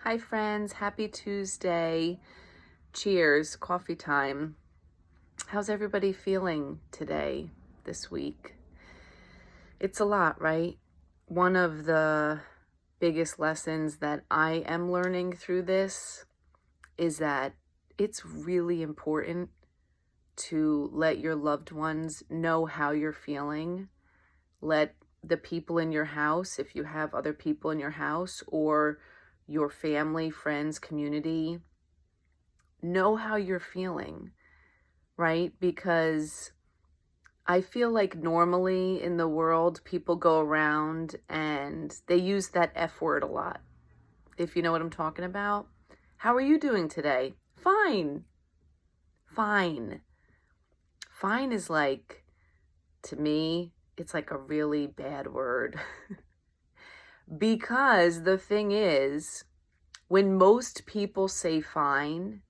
Hi friends, happy Tuesday. Cheers, coffee time. How's everybody feeling today, this week? It's a lot, right? One of the biggest lessons that I am learning through this is that it's really important to let your loved ones know how you're feeling. Let the people in your house, if you have other people in your house, or your family, friends, community, know how you're feeling, right? Because I feel like normally in the world, people go around and they use that F word a lot. If you know what I'm talking about. How are you doing today? Fine. Fine. Fine is like, to me, it's like a really bad word. Because the thing is, when most people say fine,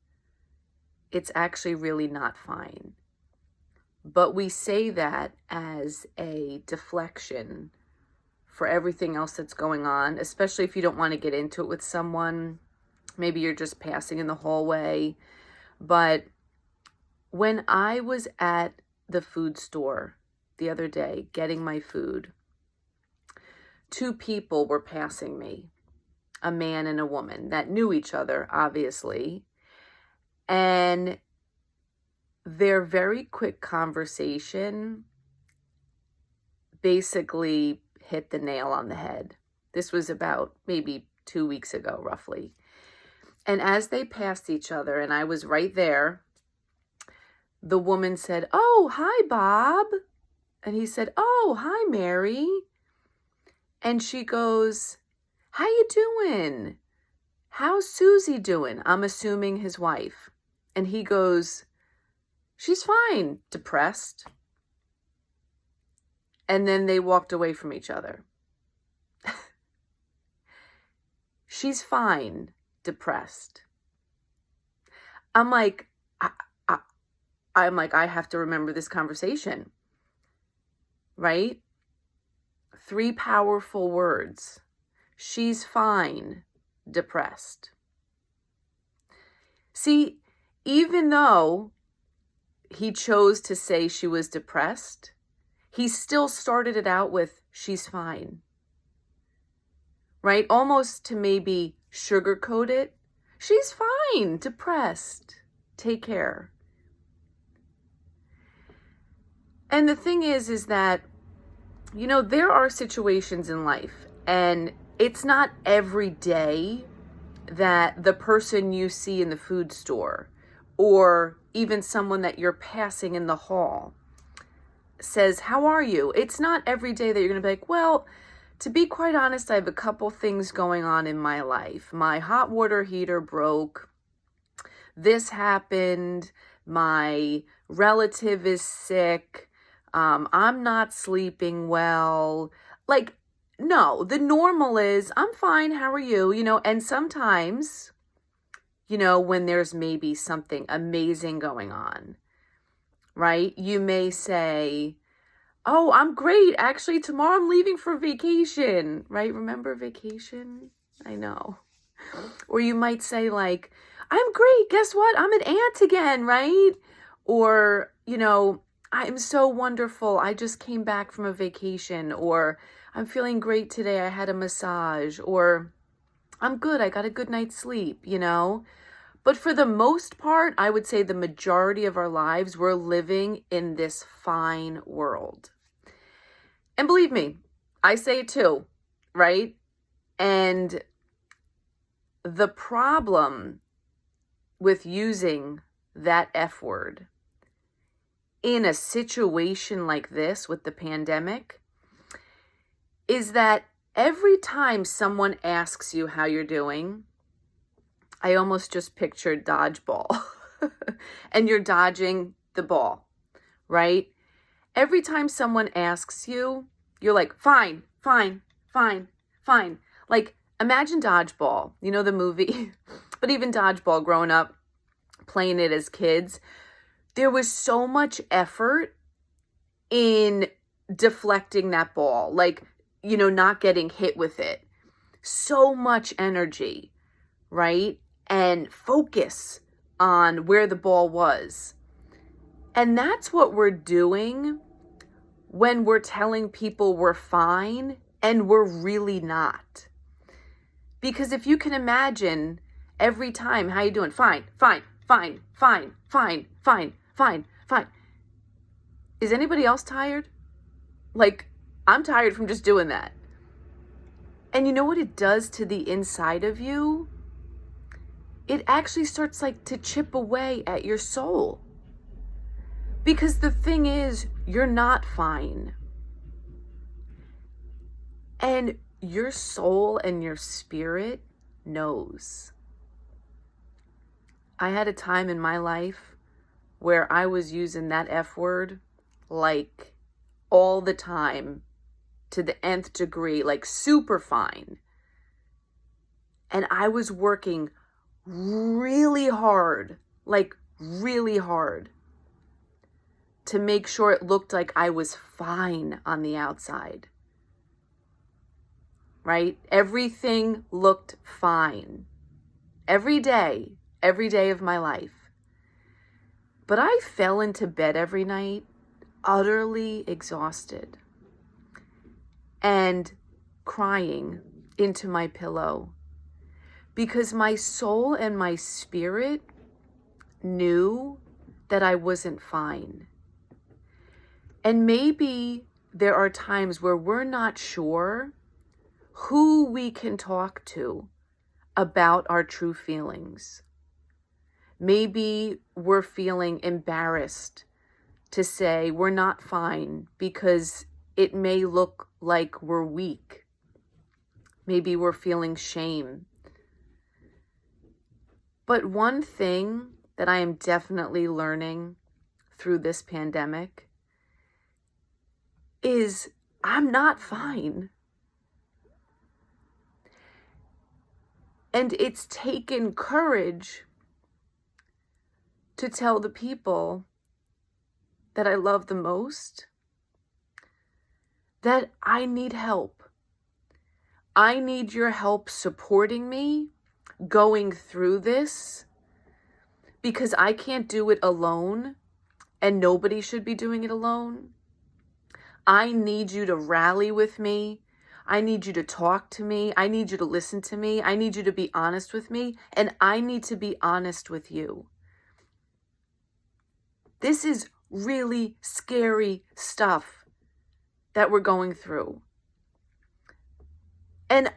it's actually really not fine. But we say that as a deflection for everything else that's going on, especially if you don't want to get into it with someone. Maybe you're just passing in the hallway. But when I was at the food store the other day getting my food, two people were passing me, a man and a woman that knew each other, obviously. And their very quick conversation basically hit the nail on the head. This was about maybe 2 weeks ago, roughly. And as they passed each other, and I was right there, the woman said, "Oh, hi, Bob." And he said, "Oh, hi, Mary." And she goes, "How you doing? How's Susie doing?" I'm assuming his wife. And he goes, "She's fine, depressed." And then they walked away from each other. She's fine, depressed. I'm like, I have to remember this conversation, right? 3 powerful words. She's fine, depressed. See, even though he chose to say she was depressed, he still started it out with, she's fine. Right? Almost to maybe sugarcoat it. She's fine, depressed. Take care. And the thing is that, there are situations in life, and it's not every day that the person you see in the food store or even someone that you're passing in the hall says, "How are you?" It's not every day that you're going to be like, "Well, to be quite honest, I have a couple things going on in my life. My hot water heater broke. This happened. My relative is sick. I'm not sleeping well." Like, no, the normal is, "I'm fine. How are you?" And sometimes, when there's maybe something amazing going on, right? You may say, "Oh, I'm great. Actually, tomorrow I'm leaving for vacation," right? Remember vacation? I know. Or you might say like, "I'm great. Guess what? I'm an aunt again," right? Or, "I'm so wonderful. I just came back from a vacation," or "I'm feeling great today. I had a massage," or "I'm good. I got a good night's sleep," But for the most part, I would say the majority of our lives, we're living in this fine world. And believe me, I say it too, right? And the problem with using that F word in a situation like this with the pandemic is that every time someone asks you how you're doing, I almost just pictured dodgeball. And you're dodging the ball, right? Every time someone asks you, you're like, "Fine, fine, fine, fine." Like, imagine dodgeball, the movie. But even dodgeball, growing up, playing it as kids, there was so much effort in deflecting that ball, like, not getting hit with it. So much energy, right? And focus on where the ball was. And that's what we're doing when we're telling people we're fine and we're really not. Because if you can imagine every time, how you doing? Fine, fine, fine, fine, fine, fine, fine, fine. Is anybody else tired? Like, I'm tired from just doing that. And you know what it does to the inside of you? It actually starts like to chip away at your soul. Because the thing is, you're not fine. And your soul and your spirit knows. I had a time in my life where I was using that F word like all the time to the nth degree, like super fine. And I was working really hard, like really hard, to make sure it looked like I was fine on the outside. Right? Everything looked fine. Every day of my life. But I fell into bed every night utterly exhausted and crying into my pillow because my soul and my spirit knew that I wasn't fine. And maybe there are times where we're not sure who we can talk to about our true feelings. Maybe we're feeling embarrassed to say we're not fine because it may look like we're weak. Maybe we're feeling shame. But one thing that I am definitely learning through this pandemic is I'm not fine. And it's taken courage to tell the people that I love the most that I need help. I need your help supporting me going through this because I can't do it alone and nobody should be doing it alone. I need you to rally with me. I need you to talk to me. I need you to listen to me. I need you to be honest with me. And I need to be honest with you. This is really scary stuff that we're going through. And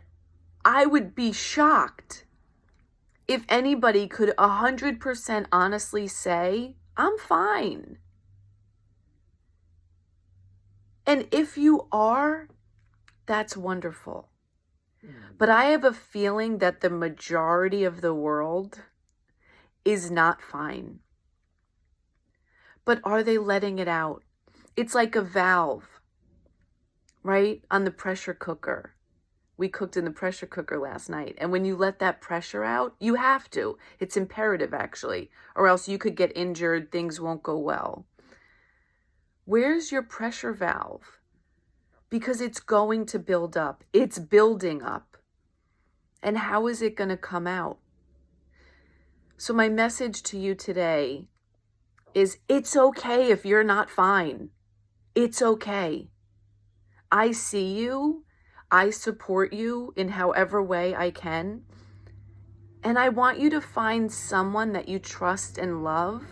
I would be shocked if anybody could 100% honestly say, I'm fine. And if you are, that's wonderful. But I have a feeling that the majority of the world is not fine. But are they letting it out? It's like a valve, right? On the pressure cooker. We cooked in the pressure cooker last night. And when you let that pressure out, you have to. It's imperative, actually. Or else you could get injured. Things won't go well. Where's your pressure valve? Because it's going to build up. It's building up. And how is it going to come out? So my message to you today is it's okay if you're not fine. It's okay. I see you. I support you in however way I can. And I want you to find someone that you trust and love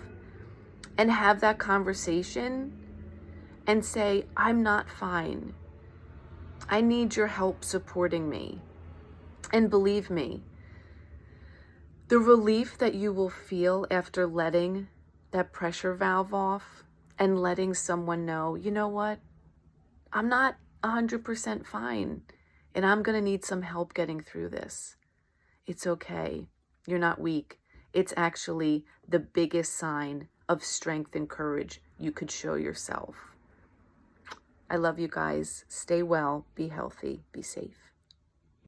and have that conversation and say, I'm not fine. I need your help supporting me. And believe me, the relief that you will feel after letting that pressure valve off and letting someone know, you know what? I'm not 100% fine and I'm going to need some help getting through this. It's okay. You're not weak. It's actually the biggest sign of strength and courage you could show yourself. I love you guys. Stay well, be healthy, be safe.